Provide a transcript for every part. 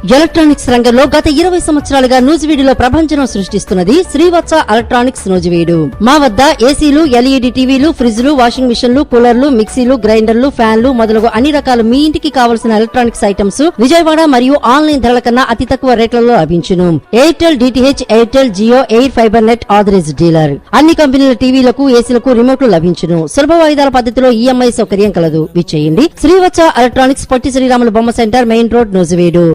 Electronics రంగంలో గత 20 సంవత్సరాలుగా నూజివీడులో ప్రభంజనం సృష్టిస్తున్నది శ్రీవత్స ఎలక్ట్రానిక్స్ నూజివీడు. మా వద్ద ఏసీలు, ఎల్ఈడి టీవీలు, ఫ్రిడ్జ్లు, వాషింగ్ మిషన్లు, కూలర్లు, మిక్సీలు, గ్రైండర్లు, ఫ్యాన్లు మొదలగు అన్ని రకాల మీ ఇంటికి కావలసిన ఎలక్ట్రానిక్స్ ఐటమ్స్ విజయవాడ మరియు ఆన్లైన్ ధరల కన్నా అతి తక్కువ రేట్లలో లభించును. Airtel DTH, Airtel Jio, air fibre net authorised dealer. అన్ని కంపెనీల టీవీలకు, ఏసీలకు రిమోట్లు లభించును. సులభ వాయిదాల పద్ధతిలో ఈఎంఐ సౌకర్యం కలదు. విచ్చేయండి శ్రీవత్స ఎలక్ట్రానిక్స్, పొట్టి శ్రీరాములు బొమ్మ సెంటర్, మెయిన్ రోడ్, నూజివీడు.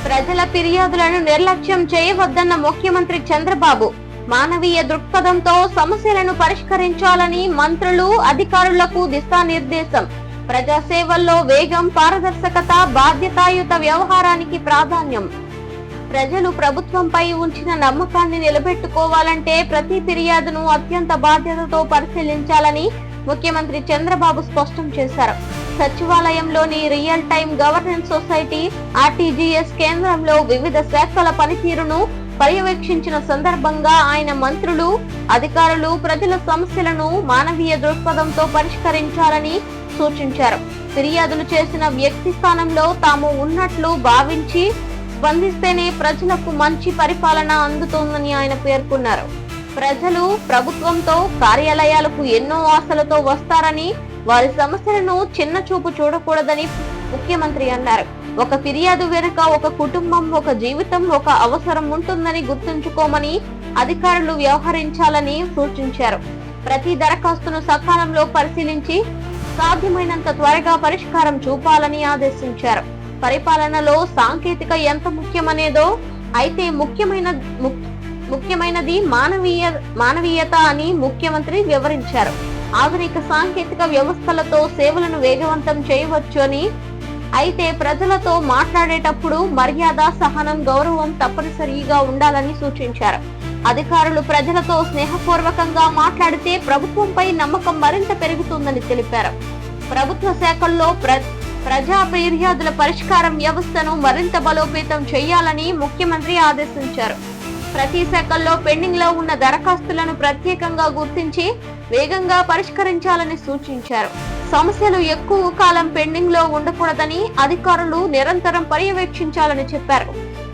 ప్రజల ఫిర్యాదులను నిర్లక్ష్యం చేయవద్దన్న ముఖ్యమంత్రి చంద్రబాబు. మానవీయ దృక్పథంతో సమస్యలను పరిష్కరించాలని మంత్రులు, అధికారులకు దిశానిర్దేశం. ప్రజాసేవల్లో వేగం, పారదర్శకత, బాధ్యతాయుత వ్యవహారానికి ప్రాధాన్యం. ప్రజలు ప్రభుత్వంపై ఉంచిన నమ్మకాన్ని నిలబెట్టుకోవాలంటే ప్రతి ఫిర్యాదును అత్యంత బాధ్యతతో పరిశీలించాలని ముఖ్యమంత్రి చంద్రబాబు స్పష్టం చేశారు. సచివాలయంలోని real time governance society RTGS కేంద్రంలో వివిధ శాఖల పనితీరును పర్యవేక్షించిన సందర్భంగా ఆయన మంత్రులు, అధికారులు ప్రజల సమస్యలను మానవీయ దృక్పథంతో పరిష్కరించాలని సూచించారు. ఫిర్యాదులు చేసిన వ్యక్తి స్థానంలో తాము ఉన్నట్లు భావించి స్పందిస్తేనే ప్రజలకు మంచి పరిపాలన అందుతోందని ఆయన పేర్కొన్నారు. ప్రజలు ప్రభుత్వంతో, కార్యాలయాలకు ఎన్నో ఆశలతో వస్తారని, వారి సమస్యలను చిన్న చూపు చూడకూడదని ముఖ్యమంత్రి అన్నారు. ఒక ఫిర్యాదు వెనుక ఒక కుటుంబం, ఒక జీవితం, ఒక అవసరం ఉంటుందని గుర్తుంచుకోమని అధికారులు వ్యవహరించాలని సూచించారు. ప్రతి దరఖాస్తును సకాలంలో పరిశీలించి సాధ్యమైనంత త్వరగా పరిష్కారం చూపాలని ఆదేశించారు. పరిపాలనలో సాంకేతిక ఎంత ముఖ్యమనేదో అయితే ముఖ్యమైనది మానవీయత అని ముఖ్యమంత్రి వివరించారు. ఆధునిక సాంకేతిక వ్యవస్థలతో సేవలను వేగవంతం చేయవచ్చు అని, అయితే ప్రజలతో మాట్లాడేటప్పుడు మర్యాద, సహనం, గౌరవం తప్పనిసరిగా ఉండాలని సూచించారు. అధికారులు ప్రజలతో స్నేహపూర్వకంగా మాట్లాడితే ప్రభుత్వంపై నమ్మకం మరింత పెరుగుతుందని తెలిపారు. ప్రభుత్వ శాఖల్లో ప్రజా ఫిర్యాదుల పరిష్కారం వ్యవస్థను మరింత బలోపేతం చేయాలని ముఖ్యమంత్రి ఆదేశించారు. ప్రతి శాఖల్లో పెండింగ్ లో ఉన్న దరఖాస్తులను ప్రత్యేకంగా గుర్తించి వేగంగా పరిష్కరించాలని సూచించారు. సమస్యలు ఎక్కువ కాలం పెండింగ్ లో ఉండకూడదని అధికారులు నిరంతరం పర్యవేక్షించాలని చెప్పారు.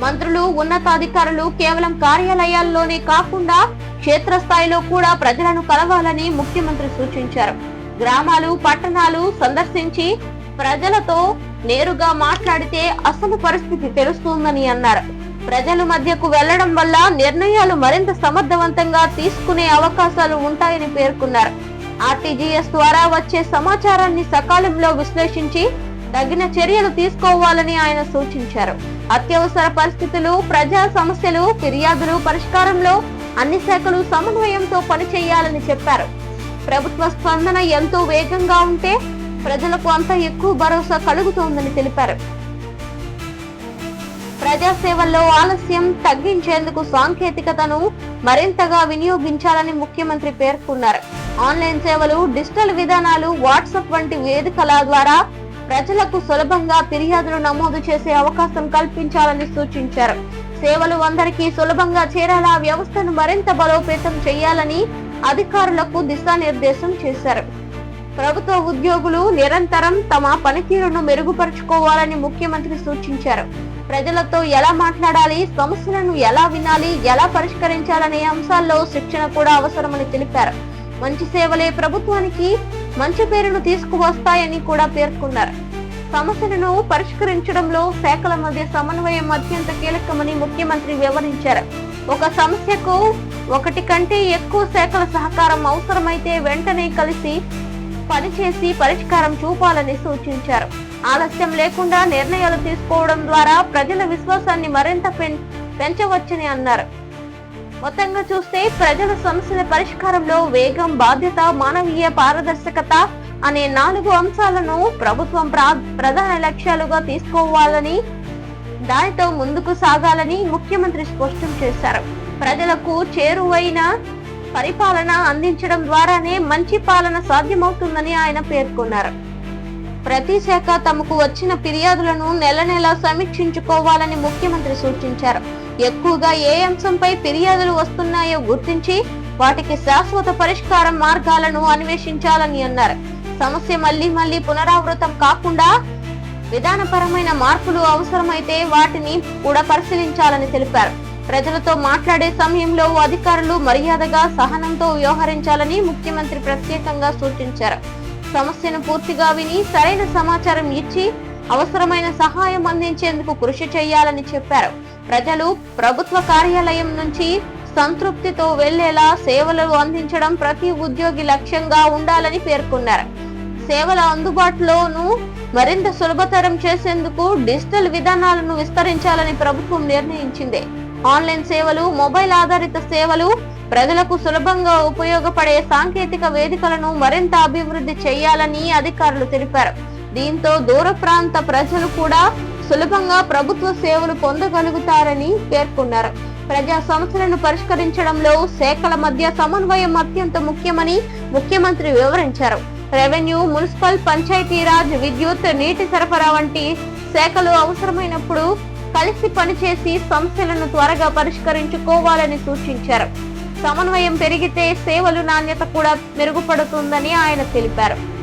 మంత్రులు, ఉన్నతాధికారులు కేవలం కార్యాలయాల్లోనే కాకుండా క్షేత్రస్థాయిలో కూడా ప్రజలను కలవాలని ముఖ్యమంత్రి సూచించారు. గ్రామాలు, పట్టణాలు సందర్శించి ప్రజలతో నేరుగా మాట్లాడితే అసలు పరిస్థితి తెలుస్తుందని అన్నారు. ప్రజల మధ్యకు వెళ్లడం వల్ల నిర్ణయాలు మరింత సమర్థవంతంగా తీసుకునే అవకాశాలు ఉంటాయని పేర్కొన్నారు. ఆర్టీజీఎస్ ద్వారా వచ్చే సమాచారాన్ని సకాలంలో విశ్లేషించి తగిన చర్యలు తీసుకోవాలని ఆయన సూచించారు. అత్యవసర పరిస్థితులు, ప్రజా సమస్యలు, ఫిర్యాదులు పరిష్కారంలో అన్ని శాఖలు సమన్వయంతో పనిచేయాలని చెప్పారు. ప్రభుత్వ స్పందన ఎంతో వేగంగా ఉంటే ప్రజలకు అంత ఎక్కువ భరోసా కలుగుతోందని తెలిపారు. ప్రజాసేవల్లో ఆలస్యం తగ్గించేందుకు సాంకేతికతను మరింతగా వినియోగించాలని ముఖ్యమంత్రి పేర్కొన్నారు. ఆన్లైన్ సేవలు, డిజిటల్ విధానాలు, వాట్సాప్ వంటి వేదికల ద్వారా ప్రజలకు సులభంగా ఫిర్యాదులు నమోదు చేసే అవకాశం కల్పించాలని సూచించారు. సేవలు అందరికీ సులభంగా చేరేలా వ్యవస్థను మరింత బలోపేతం చేయాలని అధికారులకు దిశానిర్దేశం చేశారు. ప్రభుత్వ ఉద్యోగులు నిరంతరం తమ పనితీరును మెరుగుపరుచుకోవాలని ముఖ్యమంత్రి సూచించారు. ప్రజలతో ఎలా మాట్లాడాలి, సమస్యలను ఎలా వినాలి, ఎలా పరిష్కరించాలనే అంశాల్లో శిక్షణ కూడా అవసరమని తెలిపారు. మంచి సేవలే ప్రభుత్వానికి మంచి పేరును తీసుకువస్తాయని కూడా పేర్కొన్నారు. సమస్యలను పరిష్కరించడంలో శాఖల మధ్య సమన్వయం అత్యంత కీలకమని ముఖ్యమంత్రి వివరించారు. ఒక సమస్యకు ఒకటి కంటే ఎక్కువ శాఖల సహకారం అవసరమైతే వెంటనే కలిసి పనిచేసి పరిష్కారం చూపాలని సూచించారు. ఆలస్యం లేకుండా నిర్ణయాలు తీసుకోవడం ద్వారా ప్రజల విశ్వాసాన్ని మరింత పెంచవచ్చని అన్నారు. మొత్తంగా చూస్తే ప్రజల సమస్యల పరిష్కారంలో వేగం, బాధ్యత, మానవీయ, పారదర్శకత అనే 4 అంశాలను ప్రభుత్వం ప్రధాన లక్ష్యాలుగా తీసుకోవాలని, దానితో ముందుకు సాగాలని ముఖ్యమంత్రి స్పష్టం చేశారు. ప్రజలకు చేరువైన పరిపాలన అందించడం ద్వారానే మంచి పాలన సాధ్యమవుతుందని ఆయన పేర్కొన్నారు. ప్రతి శాఖ తమకు వచ్చిన ఫిర్యాదులను నెల నెలా సమీక్షించుకోవాలని ముఖ్యమంత్రి సూచించారు. ఎక్కువగా ఏ అంశంపై ఫిర్యాదులు వస్తున్నాయో గుర్తించి వాటికి శాశ్వత పరిష్కారం మార్గాలను అన్వేషించాలని అన్నారు. సమస్య మళ్లీ పునరావృతం కాకుండా విధానపరమైన మార్పులు అవసరమైతే వాటిని కూడా పరిశీలించాలని తెలిపారు. ప్రజలతో మాట్లాడే సమయంలో అధికారులు మర్యాదగా సహనంతో వ్యవహరించాలని ముఖ్యమంత్రి ప్రత్యేకంగా సూచించారు. సమస్యను పూర్తిగా విని సరైన సమాచారం ఇచ్చి అవసరమైన సహాయం అందించేందుకు కృషి చేయాలని చెప్పారు. ప్రజలు ప్రభుత్వ కార్యాలయం నుంచి సంతృప్తితో వెళ్లేలా సేవలు అందించడం ప్రతి ఉద్యోగి లక్ష్యంగా ఉండాలని పేర్కొన్నారు. సేవల అందుబాటులోను మరింత సులభతరం చేసేందుకు డిజిటల్ విధానాలను విస్తరించాలని ప్రభుత్వం నిర్ణయించింది. ఆన్లైన్ సేవలు, మొబైల్ ఆధారిత సేవలు, ప్రజలకు సులభంగా ఉపయోగపడే సాంకేతిక వేదికలను మరింత అభివృద్ధి చేయాలని అధికారులు తెలిపారు. దీంతో దూర ప్రాంత ప్రజలు కూడా సులభంగా ప్రభుత్వ సేవలు పొందగలుగుతారని పేర్కొన్నారు. ప్రజా సమస్యలను పరిష్కరించడంలో శాఖల మధ్య సమన్వయం అత్యంత ముఖ్యమని ముఖ్యమంత్రి వివరించారు. రెవెన్యూ, మున్సిపల్, పంచాయతీరాజ్, విద్యుత్, నీటి సరఫరా వంటి శాఖలు అవసరమైనప్పుడు కలిసి పనిచేసి సమస్యలను త్వరగా పరిష్కరించుకోవాలని సూచించారు. సమన్వయం పెరిగితే సేవలు నాణ్యత కూడా మెరుగుపడుతుందని ఆయన తెలిపారు.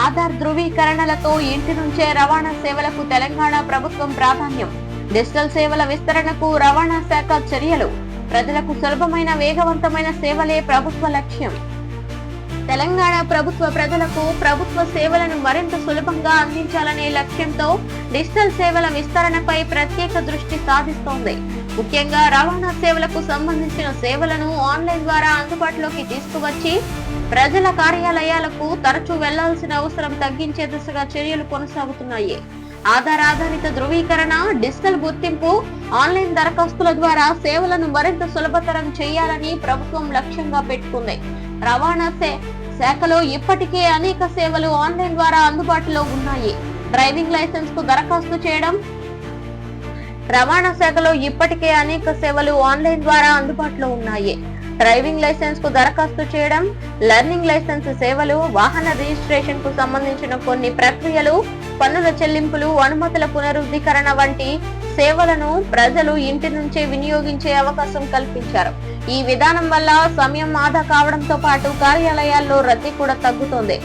ఆధార్ ధృవీకరణలతో ఇంటి నుంచే రవాణా సేవలకు తెలంగాణ ప్రభుత్వం ప్రాధాన్యం. డిజిటల్ సేవల విస్తరణకు రవాణా శాఖ చర్యలు. ప్రజలకు సులభమైన వేగవంతమైన సేవలే ప్రభుత్వ లక్ష్యం. తెలంగాణ ప్రభుత్వ ప్రజలకు ప్రభుత్వ సేవలను మరింత సులభంగా అందించాలనే లక్ష్యంతో డిజిటల్ సేవల విస్తరణపై ప్రత్యేక దృష్టి సాధిస్తోంది. ముఖ్యంగా రవాణా సేవలకు సంబంధించిన సేవలను ఆన్లైన్ ద్వారా అందుబాటులోకి తీసుకువచ్చి ప్రజల కార్యాలయాలకు తరచూ వెళ్లాల్సిన అవసరం తగ్గించే దిశగా చర్యలు కొనసాగుతున్నాయి. ఆధార్ ఆధారిత ధృవీకరణ, డిజిటల్ గుర్తింపు, ఆన్లైన్ దరఖాస్తుల ద్వారా సేవలను మరింత సులభతరం చేయాలని ప్రభుత్వం లక్ష్యంగా పెట్టుకుంది. రవాణా శాఖలో ఇప్పటికే అనేక సేవలు ఆన్లైన్ ద్వారా అందుబాటులో ఉన్నాయి. డ్రైవింగ్ లైసెన్స్ కు దరఖాస్తు చేయడం. రవాణా శాఖలో ఇప్పటికే అనేక సేవలు ఆన్లైన్ ద్వారా అందుబాటులో ఉన్నాయి. డ్రైవింగ్ లైసెన్స్ కు దరఖాస్తు చేయడం, లెర్నింగ్ లైసెన్స్ సేవలు, వాహన రిజిస్ట్రేషన్ కు సంబంధించిన కొన్ని ప్రక్రియలు, పన్నుల చెల్లింపులు, అనుమతుల పునరుద్ధీకరణ వంటి సేవలను ప్రజలు ఇంటి నుంచే వినియోగించే అవకాశం కల్పించారు. ఈ విధానం వల్ల సమయం ఆదా కావడంతో పాటు కార్యాలయాల్లో రద్దీ కూడా తగ్గుతోంది.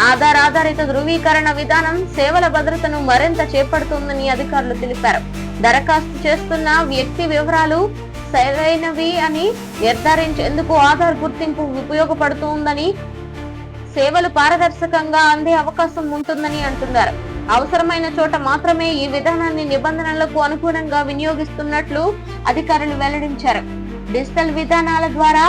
ఆధార్ ఆధారిత ధృవీకరణ విధానం సేవల భద్రతను మరింత చేపడుతుందని అధికారులు తెలిపారు. దరఖాస్తు చేస్తున్న వ్యక్తి వివరాలు సరైనవి అని నిర్ధారించేందుకు ఆధార్ గుర్తింపు ఉపయోగపడుతుందని, సేవలు పారదర్శకంగా అందే అవకాశం ఉంటుందని అంటున్నారు. అవసరమైన చోట మాత్రమే ఈ విధానాన్ని నిబంధనలకు అనుగుణంగా వినియోగిస్తున్నట్లు అధికారులు వెల్లడించారు. డిజిటల్ విధానాల ద్వారా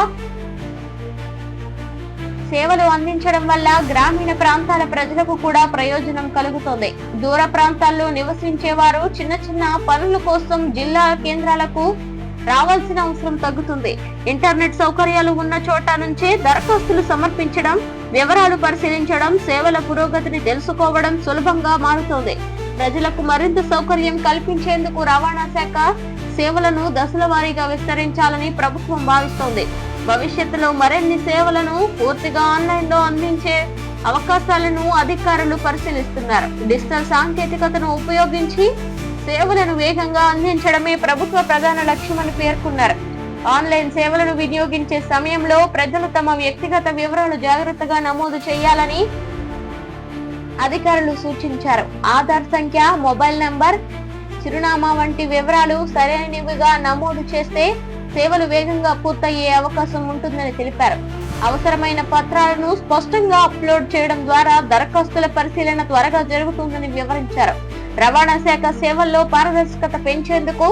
సేవలు అందించడం వల్ల గ్రామీణ ప్రాంతాల ప్రజలకు కూడా ప్రయోజనం కలుగుతోంది. దూర ప్రాంతాల్లో నివసించే వారు చిన్న చిన్న పనుల కోసం జిల్లా కేంద్రాలకు రావాల్సిన అవసరం తగ్గుతుంది. ఇంటర్నెట్ సౌకర్యాలు ఉన్న చోట నుంచే దరఖాస్తులు సమర్పించడం, వివరాలు పరిశీలించడం, సేవల పురోగతిని తెలుసుకోవడం సులభంగా మారుతోంది. ప్రజలకు మరింత సౌకర్యం కల్పించేందుకు రవాణా శాఖ సేవలను దశల వారీగా విస్తరించాలని ప్రభుత్వం భావిస్తోంది. భవిష్యత్తులో మరిన్ని సేవలను పూర్తిగా ఆన్లైన్ లో అందించే అవకాశాలను అధికారులు పరిశీలిస్తున్నారు. డిజిటల్ సాంకేతికతను ఉపయోగించి సేవలను వేగంగా అందించడమే ప్రభుత్వ ప్రధాన లక్ష్యమని పేర్కొన్నారు. ఆన్లైన్ సేవలను వినియోగించే సమయంలో ప్రజలు తమ వ్యక్తిగత వివరాలు జాగ్రత్తగా నమోదు చేయాలని అధికారులు సూచించారు. ఆధార్ సంఖ్య, మొబైల్ నంబర్, చిరునామా వంటి వివరాలు సరైనవిగా నమోదు చేస్తే సేవలు వేగంగా పూర్తయ్యే అవకాశం ఉంటుందని తెలిపారు. అవసరమైన పత్రాలను స్పష్టంగా అప్లోడ్ చేయడం ద్వారా దరఖాస్తుల పరిశీలన త్వరగా జరుగుతుందని వివరించారు. రవాణా శాఖ సేవల్లో పారదర్శకత పెంచేందుకు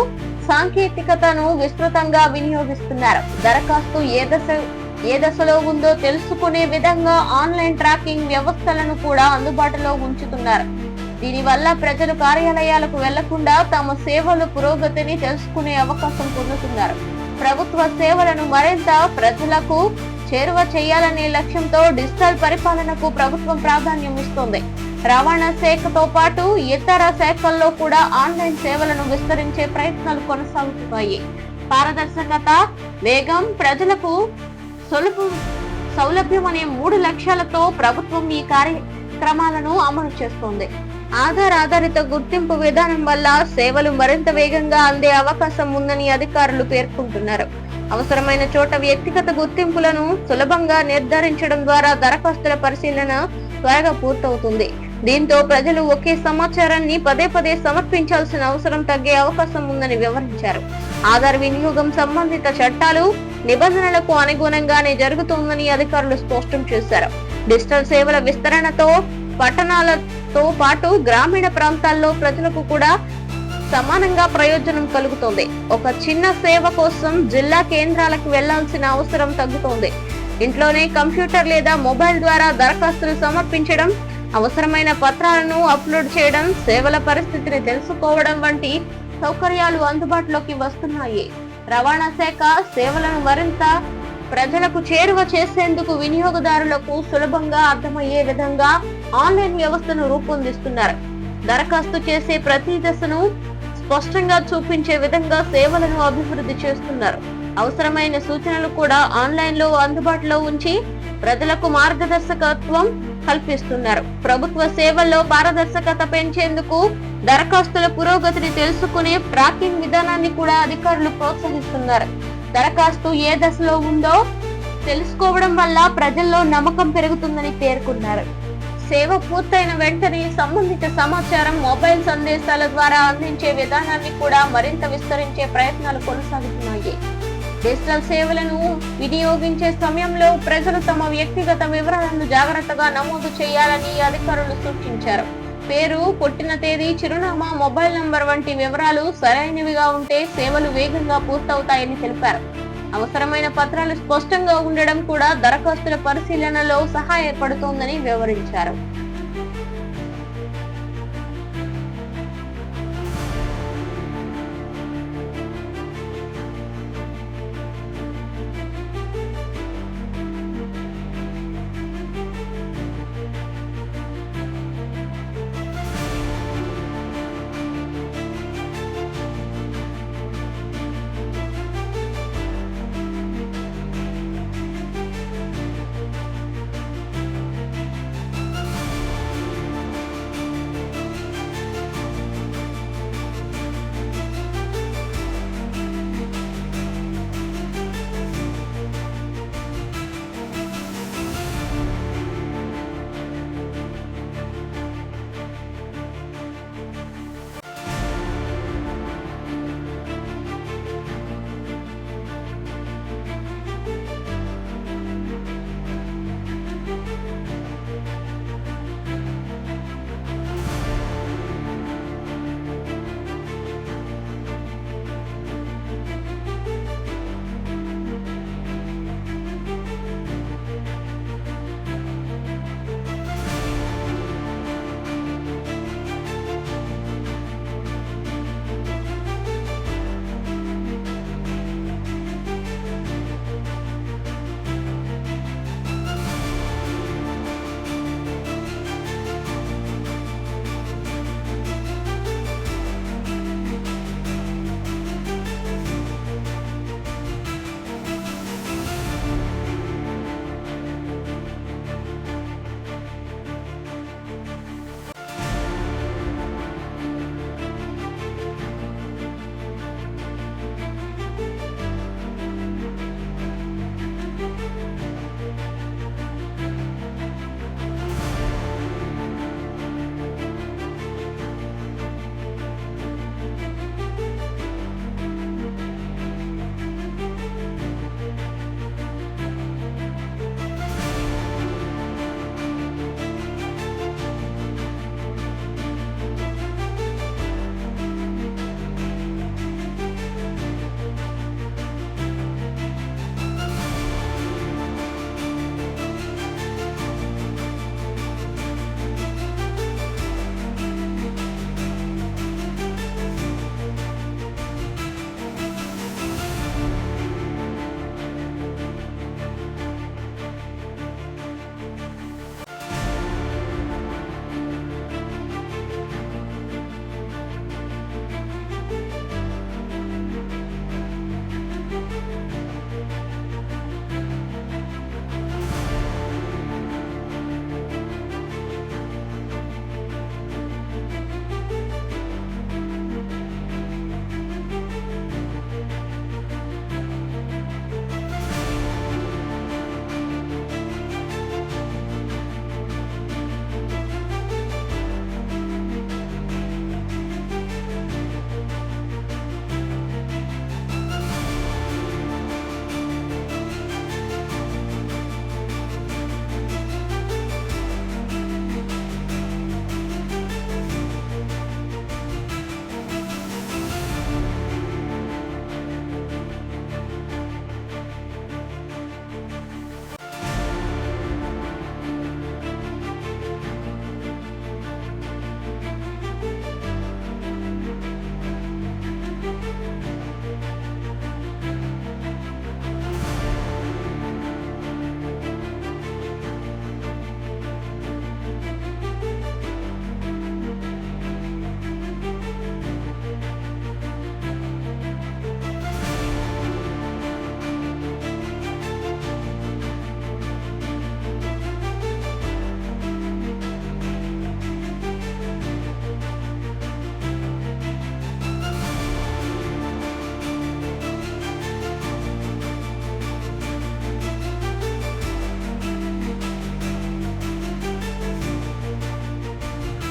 సాంకేతికతను విస్తృతంగా వినియోగిస్తున్నారు. దరఖాస్తు ఏ దశలో ఉందో తెలుసుకునే విధంగా ఆన్లైన్ ట్రాకింగ్ వ్యవస్థలను కూడా అందుబాటులో ఉంచుతున్నారు. దీనివల్ల ప్రజలు కార్యాలయాలకు వెళ్లకుండా తమ సేవల పురోగతిని తెలుసుకునే అవకాశం పొందుతున్నారు. ప్రభుత్వ సేవలను మరింత ప్రజలకు చేరువ చేయాలనే లక్ష్యంతో డిజిటల్ పరిపాలనకు ప్రభుత్వం ప్రాధాన్యం ఇస్తోంది. రవాణా శాఖతో పాటు ఇతర శాఖల్లో కూడా ఆన్లైన్ సేవలను విస్తరించే ప్రయత్నాలు కొనసాగుతున్నాయి. పారదర్శకత, వేగం, ప్రజలకు సౌలభ్యం అనే 3 లక్ష్యాలతో ప్రభుత్వం ఈ కార్యక్రమాలను అమలు చేస్తోంది. ఆధార్ ఆధారిత గుర్తింపు విధానం వల్ల సేవలు మరింత వేగంగా అందే అవకాశం ఉందని అధికారులు పేర్కొంటున్నారు. అవసరమైన చోట వ్యక్తిగత గుర్తింపులను సులభంగా నిర్ధారించడం ద్వారా దరఖాస్తుల పరిశీలన త్వరగా పూర్తవుతుంది. దీంతో ప్రజలు ఒకే సమాచారాన్ని పదే పదే సమర్పించాల్సిన అవసరం తగ్గే అవకాశం ఉందని వివరించారు. ఆధార్ వినియోగం సంబంధిత చట్టాలు, నిబంధనలకు అనుగుణంగానే జరుగుతుందని అధికారులు స్పష్టం చేశారు. డిజిటల్ సేవల విస్తరణతో పట్టణాలతో పాటు గ్రామీణ ప్రాంతాల్లో ప్రజలకు కూడా సమానంగా ప్రయోజనం కలుగుతోంది. ఒక చిన్న సేవ కోసం జిల్లా కేంద్రాలకు వెళ్లాల్సిన అవసరం తగ్గుతోంది. ఇంట్లోనే కంప్యూటర్ లేదా మొబైల్ ద్వారా దరఖాస్తులు సమర్పించడం, అవసరమైన పత్రాలను అప్లోడ్ చేయడం, సేవల పరిస్థితిని తెలుసుకోవడం వంటి సౌకర్యాలు అందుబాటులోకి వస్తున్నాయి. రవాణా శాఖ సేవలను మరింత ప్రజలకు చేరువ చేసేందుకు వినియోగదారులకు సులభంగా అర్థమయ్యే విధంగా ఆన్లైన్ వ్యవస్థను రూపొందిస్తున్నారు. దరఖాస్తు చేసే ప్రతి దశను స్పష్టంగా చూపించే విధంగా సేవలను అభివృద్ధి చేస్తున్నారు. అవసరమైన సూచనలు కూడా ఆన్లైన్ లో అందుబాటులో ఉంచి ప్రజలకు మార్గదర్శకత్వం కల్పిస్తున్నారు. ప్రభుత్వ సేవల్లో పారదర్శకత పెంచేందుకు దరఖాస్తుల పురోగతిని తెలుసుకునే ట్రాకింగ్ విధానాన్ని కూడా అధికారులు ప్రోత్సహిస్తున్నారు. దరఖాస్తు ఏ దశలో ఉందో తెలుసుకోవడం వల్ల ప్రజల్లో నమ్మకం పెరుగుతుందని పేర్కొన్నారు. సేవ పూర్తయిన వెంటనే సంబంధిత సమాచారం మొబైల్ సందేశాల ద్వారా అందించే విధానాన్ని కూడా మరింత విస్తరించే ప్రయత్నాలు కొనసాగుతున్నాయి. డిజిటల్ సేవలను వినియోగించే సమయంలో ప్రజలు తమ వ్యక్తిగత వివరాలను జాగ్రత్తగా నమోదు చేయాలని అధికారులు సూచించారు. పేరు, పుట్టిన తేదీ, చిరునామా, మొబైల్ నంబర్ వంటి వివరాలు సరైనవిగా ఉంటే సేవలు వేగంగా పూర్తవుతాయని తెలిపారు. అవసరమైన పత్రాలు స్పష్టంగా ఉండడం కూడా దరఖాస్తుల పరిశీలనలో సహాయపడుతోందని వివరించారు.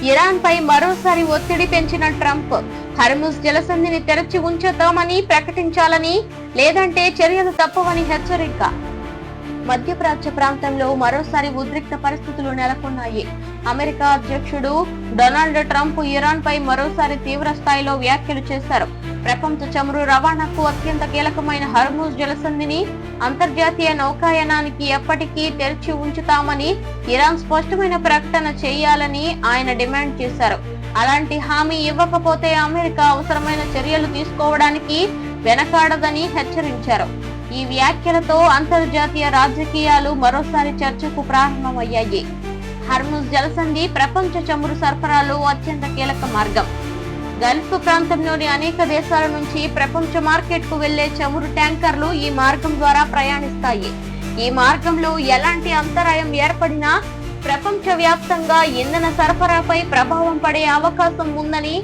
ఇరాన్ పై మరోసారి ఒత్తిడి పెంచిన ట్రంప్ హర్ముజ్ జలసంధిని తెరచి ఉంచుతామని ప్రకటించాలని, లేదంటే చర్యలు తప్పవని హెచ్చరిక. మధ్యప్రాచ్య ప్రాంతంలో మరోసారి ఉద్రిక్త పరిస్థితులు నెలకొన్నాయి. అమెరికా అధ్యక్షుడు డొనాల్డ్ ట్రంప్ ఇరాన్ పై మరోసారి తీవ్ర స్థాయిలో వ్యాఖ్యలు చేశారు. ప్రపంచ చమురు రవాణాకు అత్యంత కీలకమైన హర్ముజ్ జలసంధిని అంతర్జాతీయ నౌకాయానానికి ఎప్పటికీ తెరిచి ఉంచుతామని ఇరాన్ స్పష్టమైన ప్రకటన చేయాలని ఆయన డిమాండ్ చేశారు. అలాంటి హామీ ఇవ్వకపోతే అమెరికా అవసరమైన చర్యలు తీసుకోవడానికి వెనకాడదని హెచ్చరించారు. ఈ వ్యాఖ్యలతో అంతర్జాతీయ రాజకీయాలు మరోసారి చర్చకు ప్రారంభమయ్యాయి. హర్ముజ్ జలసంధి ప్రపంచ చమురు సరఫరాలో అత్యంత కీలక మార్గం. గల్ఫ్ ప్రాంతంలోని అనేక దేశాల నుంచి ప్రపంచ మార్కెట్ కు వెళ్లే చమురు ట్యాంకర్లు ఈ మార్గం ద్వారా ప్రయాణిస్తాయి. ఈ మార్గంలో ఎలాంటి అంతరాయం ఏర్పడినా ప్రపంచ వ్యాప్తంగా ఇంధన సరఫరాపై ప్రభావం పడే అవకాశం ఉందని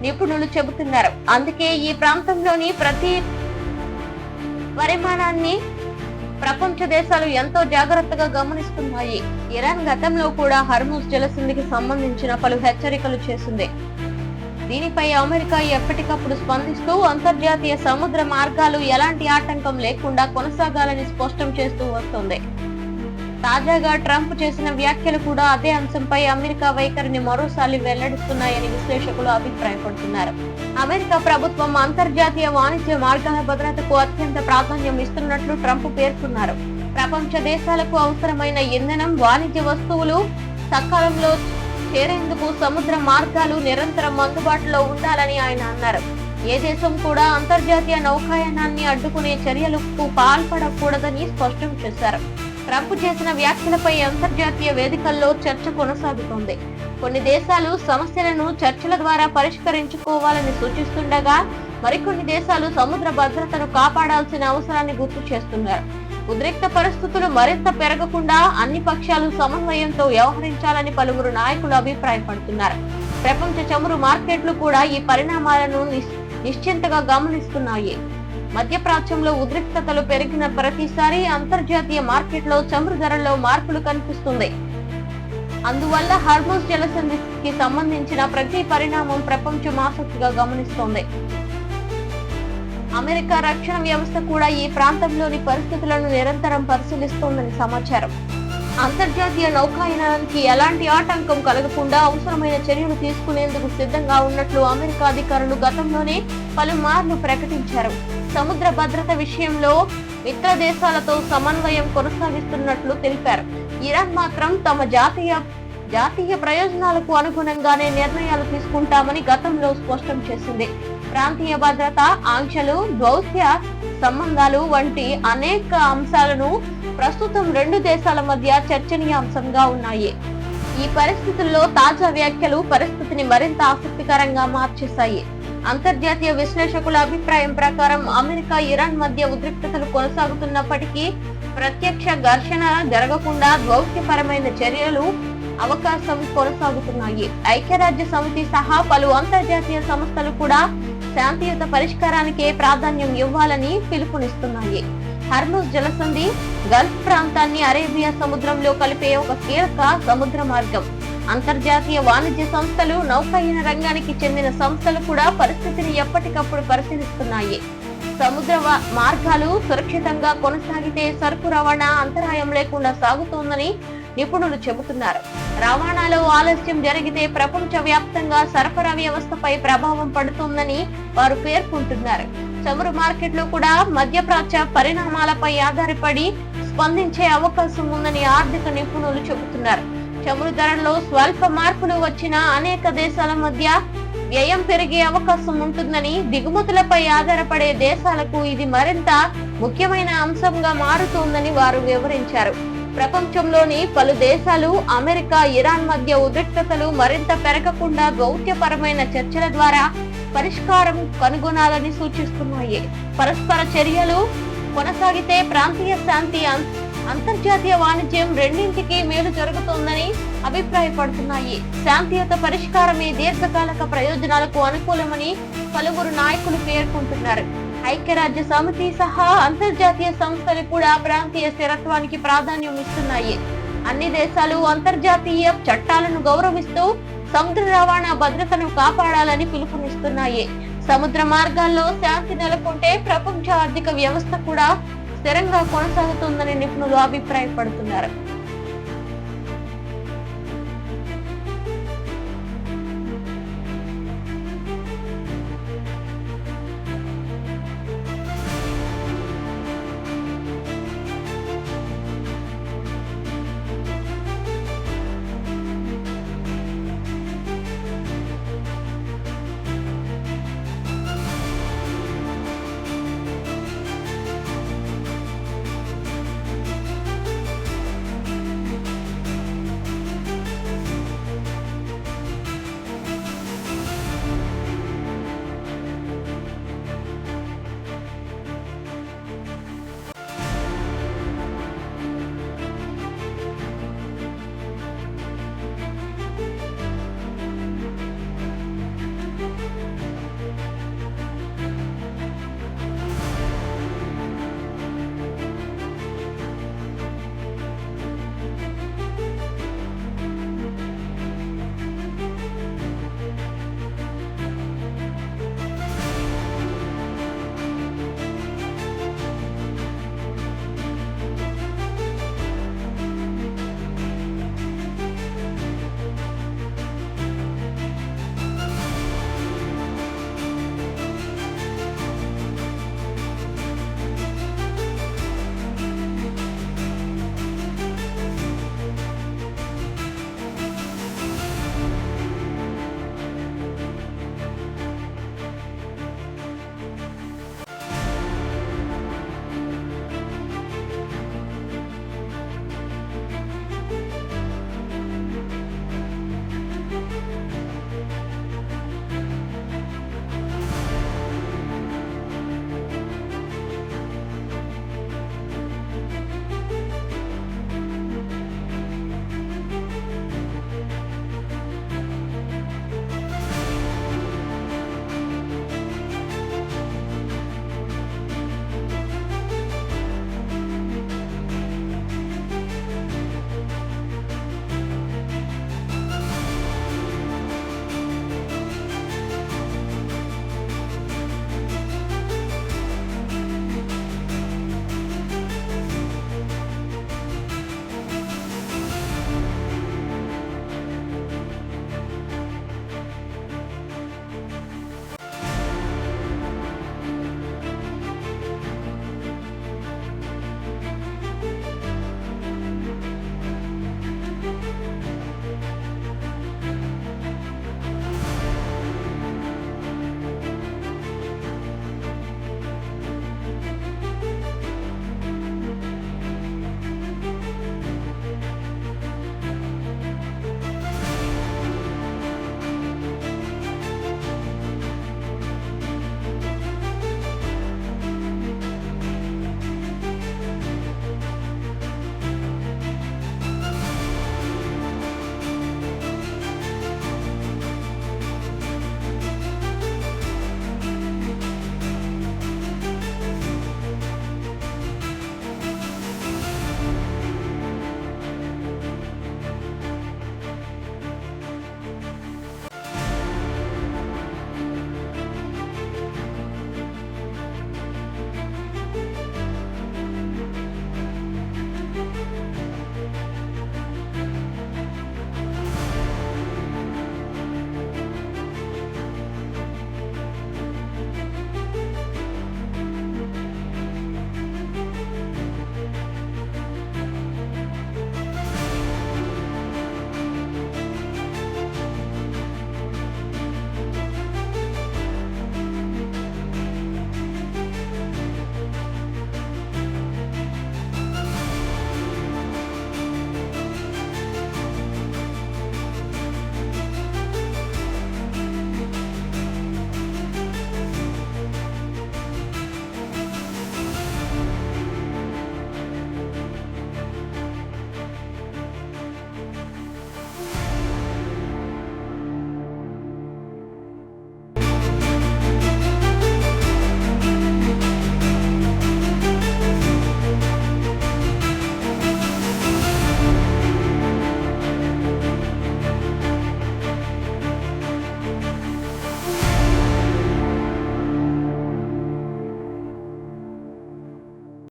నిపుణులు చెబుతున్నారు. అందుకే ఈ ప్రాంతంలోని ప్రతి పరిమాణాన్ని ప్రపంచ దేశాలు ఎంతో జాగ్రత్తగా గమనిస్తున్నాయి. ఇరాన్ గతంలో కూడా హర్ముజ్ జలసంధికి సంబంధించిన పలు హెచ్చరికలు చేసింది. దీనిపై అమెరికా ఎప్పటికప్పుడు స్పందిస్తూ అంతర్జాతీయ సముద్ర మార్గాలు ఎలాంటి ఆటంకం లేకుండా కొనసాగాలని స్పష్టం చేస్తూ వస్తోంది. తాజాగా ట్రంప్ చేసిన వ్యాఖ్యలు కూడా అదే అంశంపై అమెరికా వైఖరిని మరోసారి వెల్లడిస్తున్నాయని విశ్లేషకులు అభిప్రాయపడుతున్నారు. అమెరికా ప్రభుత్వం అంతర్జాతీయ వాణిజ్య మార్గాల భద్రతకు అత్యంత ప్రాధాన్యం ఇస్తున్నట్లు ట్రంప్ పేర్కొన్నారు. ప్రపంచ దేశాలకు అవసరమైన ఇంధనం, వాణిజ్య వస్తువులు సకాలంలో చేరేందుకు సముద్ర మార్గాలు నిరంతరం అందుబాటులో ఉండాలని ఆయన అన్నారు. ఏ దేశం కూడా అంతర్జాతీయ నౌకాయానాన్ని అడ్డుకునే చర్యలకు పాల్పడకూడదని స్పష్టం చేశారు. ట్రంప్ చేసిన వ్యాఖ్యలపై అంతర్జాతీయ వేదికల్లో చర్చ కొనసాగుతోంది. కొన్ని దేశాలు సమస్యలను చర్చల ద్వారా పరిష్కరించుకోవాలని సూచిస్తుండగా, మరికొన్ని దేశాలు సముద్ర భద్రతను కాపాడాల్సిన అవసరాన్ని గుర్తు చేస్తున్నారు. ఉద్రిక్త పరిస్థితులు మరింత పెరగకుండా అన్ని పక్షాలు సమన్వయంతో వ్యవహరించాలని పలువురు నాయకులు అభిప్రాయపడుతున్నారు. ప్రపంచ చమురు మార్కెట్లు కూడా ఈ పరిణామాలను నిశ్చింతగా గమనిస్తున్నాయి. మధ్యప్రాచ్యంలో ఉద్రిక్తతలు పెరిగిన ప్రతిసారి అంతర్జాతీయ మార్కెట్లో చమురు ధరల్లో మార్పులు కనిపిస్తుంది. అందువల్ల హర్ముజ్ జలసంధికి సంబంధించిన ప్రతి పరిణామం ప్రపంచం ఆసక్తిగా గమనిస్తోంది. అమెరికా రక్షణ వ్యవస్థ కూడా ఈ ప్రాంతంలోని పరిస్థితులను నిరంతరం పరిశీలిస్తోందని సమాచారం. అంతర్జాతీయ నౌకాయానానికి ఎలాంటి ఆటంకం కలగకుండా అవసరమైన చర్యలు తీసుకునేందుకు సిద్ధంగా ఉన్నట్లు అమెరికా అధికారులు గతంలోనే పలుమార్లు ప్రకటించారు. సముద్ర భద్రత విషయంలో మిత్ర దేశాలతో సమన్వయం కొనసాగిస్తున్నట్లు తెలిపారు. ఇరాన్ మాత్రం తమ జాతీయ ప్రయోజనాలకు అనుగుణంగానే నిర్ణయాలు తీసుకుంటామని గతంలో స్పష్టం చేసింది. ప్రాంతీయ భద్రత, ఆంక్షలు, దౌత్య సంబంధాలు వంటి అనేక అంశాలను ప్రస్తుతం రెండు దేశాల మధ్య చర్చనీయాంశంగా ఉన్నాయి. ఈ పరిస్థితుల్లో తాజా వ్యాఖ్యలు పరిస్థితిని మరింత ఆసక్తికరంగా మార్చేశాయి. అంతర్జాతీయ విశ్లేషకుల అభిప్రాయం ప్రకారం అమెరికా, ఇరాన్ మధ్య ఉద్రిక్తతలు కొనసాగుతున్నప్పటికీ ప్రత్యక్ష ఘర్షణ జరగకుండా దౌత్యపరమైన చర్యలు అవకాశం కొనసాగుతున్నాయి. ఐక్యరాజ్య సమితి సహా పలు అంతర్జాతీయ సంస్థలు కూడా శాంతియుత పరిష్కారానికే ప్రాధాన్యం ఇవ్వాలని పిలుపునిస్తున్నాయి. హర్ముజ్ జలసంధి గల్ఫ్ ప్రాంతాన్ని అరేబియా సముద్రంలో కలిపే ఒక కీలక సముద్ర మార్గం. అంతర్జాతీయ వాణిజ్య సంస్థలు, నౌకాయాన రంగానికి చెందిన సంస్థలు కూడా పరిస్థితిని ఎప్పటికప్పుడు పరిశీలిస్తున్నాయి. సముద్ర మార్గాలు సురక్షితంగా కొనసాగితే సరుకు రవాణా అంతరాయం లేకుండా సాగుతోందని నిపుణులు చెబుతున్నారు. రవాణాలో ఆలస్యం జరిగితే ప్రపంచ వ్యాప్తంగా సరఫరా వ్యవస్థపై ప్రభావం పడుతుందని వారు పేర్కొంటున్నారు. చమురు మార్కెట్లు కూడా మధ్యప్రాచ్య పరిణామాలపై ఆధారపడి స్పందించే అవకాశం ఉందని ఆర్థిక నిపుణులు చెబుతున్నారు. చమురు ధరల్లో స్వల్ప మార్పులు వచ్చినా అనేక దేశాల మధ్య వ్యయం పెరిగే అవకాశం ఉంటుందని, దిగుమతులపై ఆధారపడే దేశాలకు ఇది మరింత ముఖ్యమైన అంశంగా మారుతోందని వారు వివరించారు. ప్రపంచంలోని పలు దేశాలు అమెరికా, ఇరాన్ మధ్య ఉద్రిక్తతలు మరింత పెరగకుండా దౌత్యపరమైన చర్చల ద్వారా పరిష్కారం కనుగొనాలని సూచిస్తున్నాయి. పరస్పర చర్యలు కొనసాగితే ప్రాంతీయ శాంతి, అంతర్జాతీయ వాణిజ్యం రెండింటికి మేలు జరుగుతోందని అభిప్రాయపడుతున్నాయి. శాంతియుత పరిష్కారమే దీర్ఘకాలిక ప్రయోజనాలకు అనుకూలమని పలువురు నాయకులు పేర్కొంటున్నారు. ఐక్యరాజ్య సమితి సహా అంతర్జాతీయ సంస్థలు కూడా ప్రాంతీయ స్థిరత్వానికి ప్రాధాన్యం ఇస్తున్నాయి. అన్ని దేశాలు అంతర్జాతీయ చట్టాలను గౌరవిస్తూ సముద్ర రవాణా భద్రతను కాపాడాలని పిలుపునిస్తున్నాయి. సముద్ర మార్గాల్లో శాంతి నెలకొంటే ప్రపంచ ఆర్థిక వ్యవస్థ కూడా స్థిరంగా కొనసాగుతుందని నిపుణులు అభిప్రాయపడుతున్నారు.